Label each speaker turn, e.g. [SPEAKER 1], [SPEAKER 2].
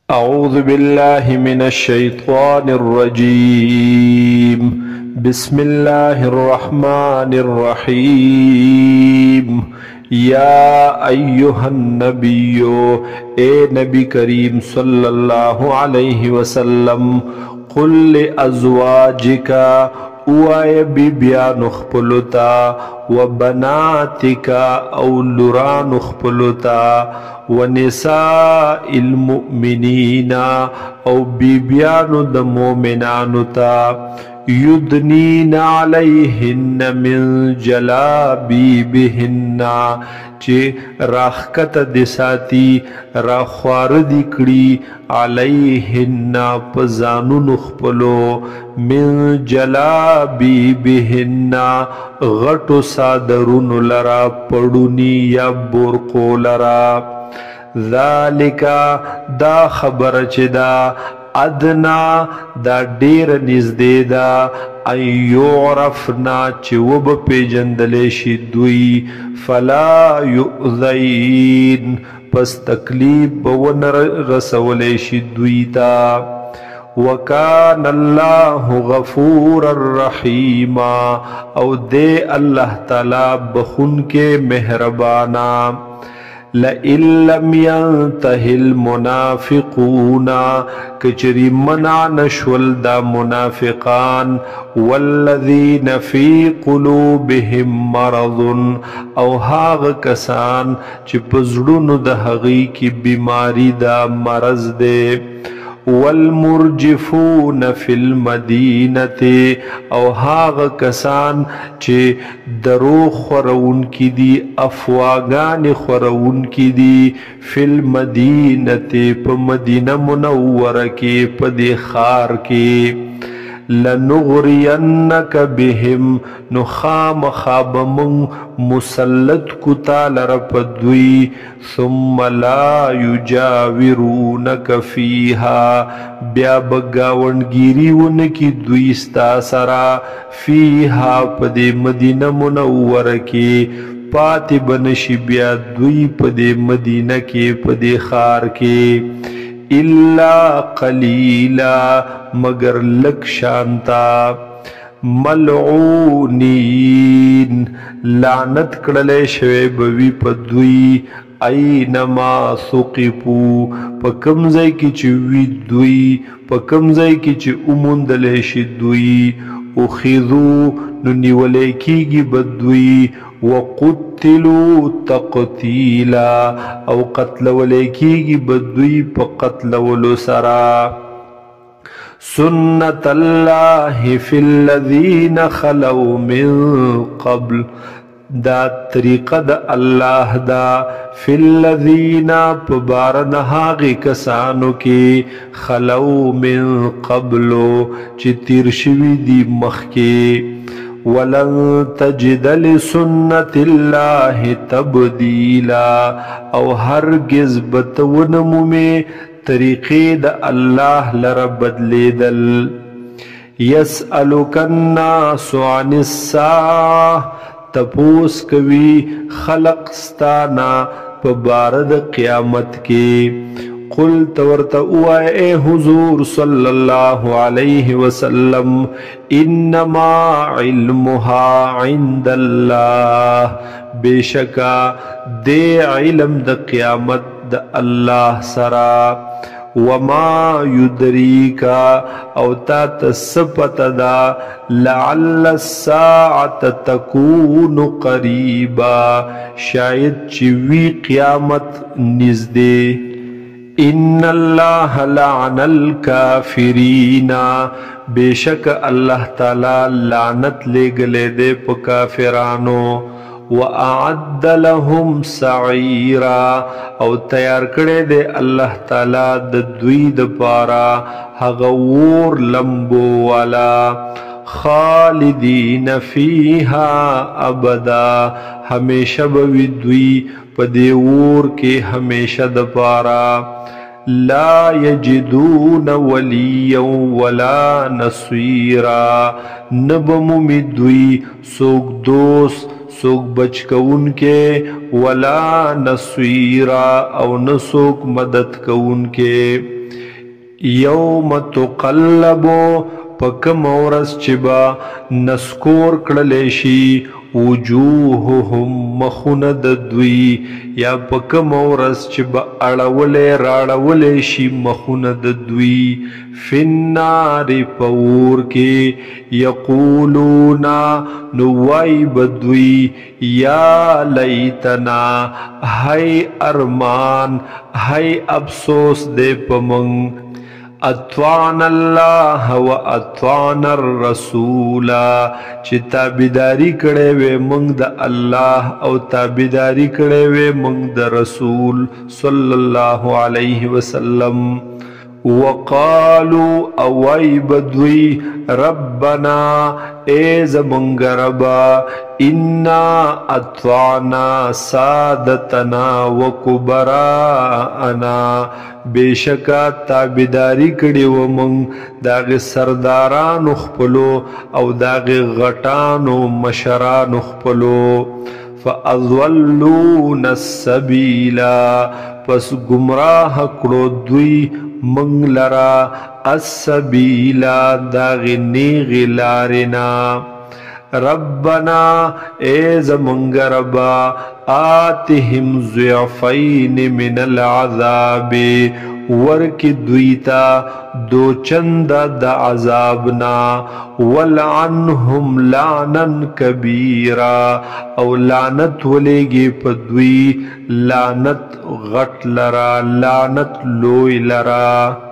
[SPEAKER 1] أعوذ بالله من الشيطان الرجيم. بسم الله الرحمن الرحيم. يا أيها النبي اے نبی کریم صلی اللہ علیہ وسلم قل لأزواجك اوائے بیبیان اخپلتا وبناتك او لران اخپلتا ونساء المؤمنین او بیبیان د مومنانو تا یدنین علیہن من جلابیبہن چه راخکت دساتی راخوار دکڑی علیہن پزانو نخپلو من جلابیبہن غٹو صادرون لرا پڑونی یا برقو لرا ذالکا دا خبر چه دا ادنا دا دیر نزده دا ان یعرفنا چه وب پیجندلشی دوی فلا یؤذین پس تکلیب بون رسولشی دوی تا وکان اللہ غفور الرحیم او دے اللہ تعالی بخون کے مہربانا لئن لم ينتهِ المنافقون کچری منع نشول دا منافقان والذین فی قلوبهم مرض او هاغ کسان چی پزڑون دا حقی کی بیماری دا مرض دے والمرجفون فی المدینت او هاغ کسان چه درو خورون کی دی افواگان خورون کی دی فی المدینت پا مدینہ منور کے پا دی خار کے لنغرینک بهم نخام خابمون مسلط کتا لرپدوی ثم لا یجاورونک فیها بیا بگاونگیری ونکی دویستا سرا فیها پدے مدینہ منور کے پاتی بنشی بیا دوی پدے مدینہ کے پدے خار کے الا قلیلا مگر لک شانتا ملعونین لعنت کڑلے شوے بوی پدوی اینما ثقفو پا کمزائی کی چوی دوی پا کمزائی کی چو اموندلے شدوی اخذو ننیولے کی گی بدوی وقتلوا تقتیلا او قتل ولیکی بدوی پا قتل ولو سرا سنت اللہ فی الذین خلو من قبل دا طریقہ دا اللہ دا فی الذین پبارنہاغی کسانو کی خلو من قبلو چی تیرشوی دی مخ کے وَلَن تَجِدَ لِسُنَّةِ اللَّهِ تَبْدِيلًا او ہرگز بتونمو میں طریقے دا اللہ لر بدلے دل یسألک الناس عن الساعة تپوس کوي خلق ستانا پبارد قیامت کے قل تورت اے حضور صلی اللہ علیہ وسلم انما علمها عند اللہ بے شکا دے علم دا قیامت دا اللہ سرا وما یدریکا او تا تسپت دا لعل الساعت تکون قریبا شاید چوی قیامت نزدے ان اللہ لعن الکافرین بے شک اللہ تعالی لعنت لے گلے دے پا کافرانو وَأَعَدَّ لَهُمْ سَعِيرًا او تیار کڑے دے اللہ تعالی دوی دپارا حغور لمبو والا خالدین فیہا ابدا ہمیشہ بوی دوی پدیور کے ہمیشہ دپارا لا یجدون ولیا ولا نصیرا نبمومی دوی سوک دوست سوک بچ کون کے ولا نصیرا او نسوک مدد کون کے یوم تقلبو پکم ورځ چې به نسکور کړلی شي وجوههم مخونه د دوی یا پکم ورځ چې به اړولی راړولی شي مخونه د دوی فی النار په اور کې یقولونا نو وایي به دوی یا لیتنا هی ارمان هی افسوس دی په موږ اطعنا الله و اطعنا الرسول چې تابعداري کړې وې موږ د الله او تابعداري کړې وې موږ د رسول صلی الله علیه وسلم وقالو اوای بدوی ربنا اے زمونږ ربا انا اطعنا سادتنا وکبراءنا بیشکا تابعداری کړي و مونږ داغه سردارانو خپلو او داغه غټانو مشرانو خپلو فاضلون السبیل پس گمراه کړو دوی منگ لرا السبیلا داغی نیغی لارنا ربنا اے زمونگ ربا آتهم ضعفین من العذاب ورکی دویتا دو چند دا عذابنا ولعنهم لعنا کبیرا او لعنت ولیگی پدوی لعنت غٹ لرا لعنت لوی لرا